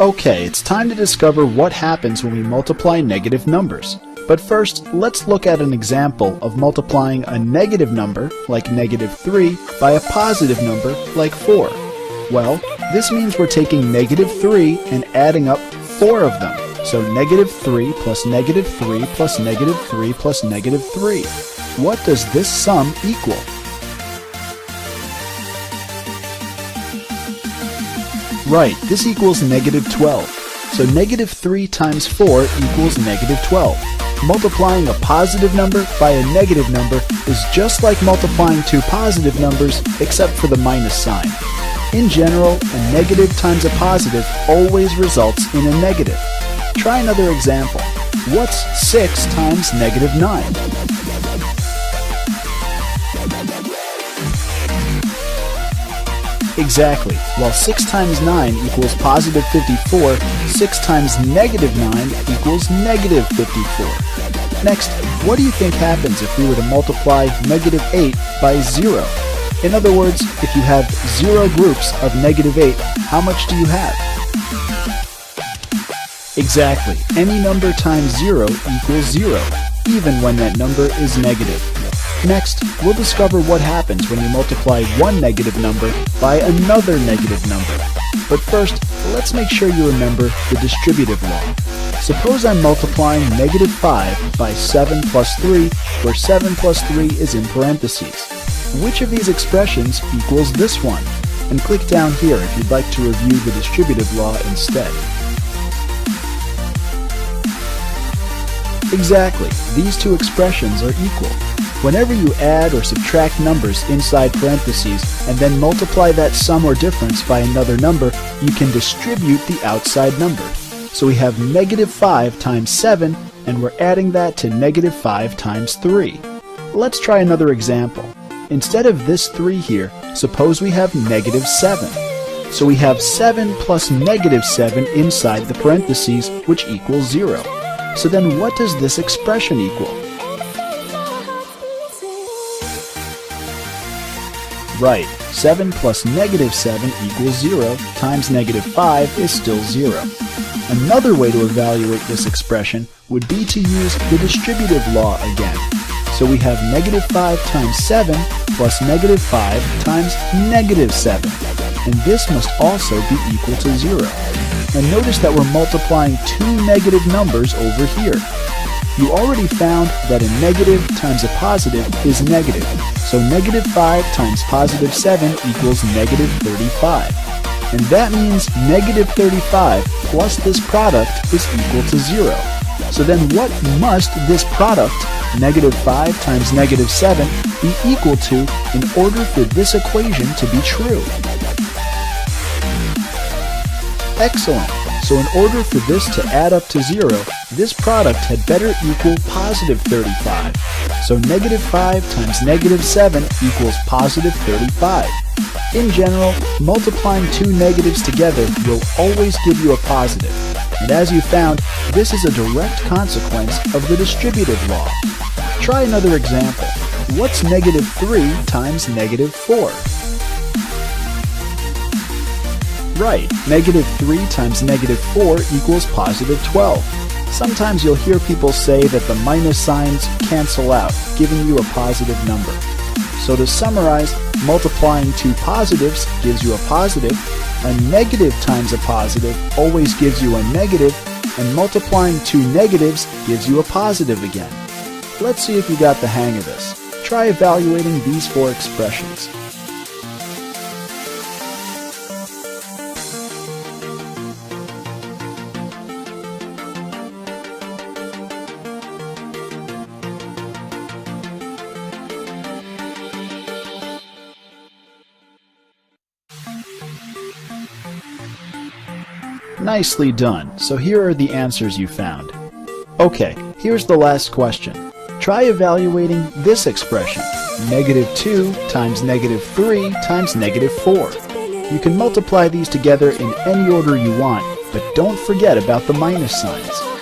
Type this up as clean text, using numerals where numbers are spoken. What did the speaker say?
Okay, it's time to discover what happens when we multiply negative numbers. But first, let's look at an example of multiplying a negative number, like negative 3, by a positive number, like 4. Well, this means we're taking negative 3 and adding up 4 of them. So negative 3 plus negative 3 plus negative 3 plus negative 3. What does this sum equal? Right, this equals negative 12. So negative 3 times 4 equals negative 12. Multiplying a positive number by a negative number is just like multiplying two positive numbers except for the minus sign. In general, a negative times a positive always results in a negative. Try another example. What's 6 times negative 9? Exactly. While 6 times 9 equals positive 54, 6 times negative 9 equals negative 54. Next, what do you think happens if we were to multiply negative 8 by 0? In other words, if you have 0 groups of negative 8, how much do you have? Exactly. Any number times 0 equals 0, even when that number is negative. Next, we'll discover what happens when you multiply one negative number by another negative number. But first, let's make sure you remember the distributive law. Suppose I'm multiplying negative 5 by 7 plus 3, where 7 plus 3 is in parentheses. Which of these expressions equals this one? And click down here if you'd like to review the distributive law instead. Exactly, these two expressions are equal. Whenever you add or subtract numbers inside parentheses and then multiply that sum or difference by another number, you can distribute the outside number. So we have negative 5 times 7, and we're adding that to negative 5 times 3. Let's try another example. Instead of this 3 here, suppose we have negative 7. So we have 7 plus negative 7 inside the parentheses, which equals 0. So then what does this expression equal? Right, 7 plus negative 7 equals 0 times negative 5 is still 0. Another way to evaluate this expression would be to use the distributive law again. So we have negative 5 times 7 plus negative 5 times negative 7. And this must also be equal to 0. And notice that we're multiplying two negative numbers over here. You already found that a negative times a positive is negative. So negative 5 times positive 7 equals negative 35. And that means negative 35 plus this product is equal to 0. So then what must this product, negative 5 times negative 7, be equal to in order for this equation to be true? Excellent! So in order for this to add up to 0, this product had better equal positive 35. So negative 5 times negative 7 equals positive 35. In general, multiplying two negatives together will always give you a positive. And as you found, this is a direct consequence of the distributive law. Try another example. What's negative 3 times negative 4? Right, negative 3 times negative 4 equals positive 12. Sometimes you'll hear people say that the minus signs cancel out, giving you a positive number. So to summarize, multiplying two positives gives you a positive, a negative times a positive always gives you a negative, and multiplying two negatives gives you a positive again. Let's see if you got the hang of this. Try evaluating these four expressions. Nicely done. So here are the answers you found. Okay, here's the last question. Try evaluating this expression, negative 2 times negative 3 times negative 4. You can multiply these together in any order you want, but don't forget about the minus signs.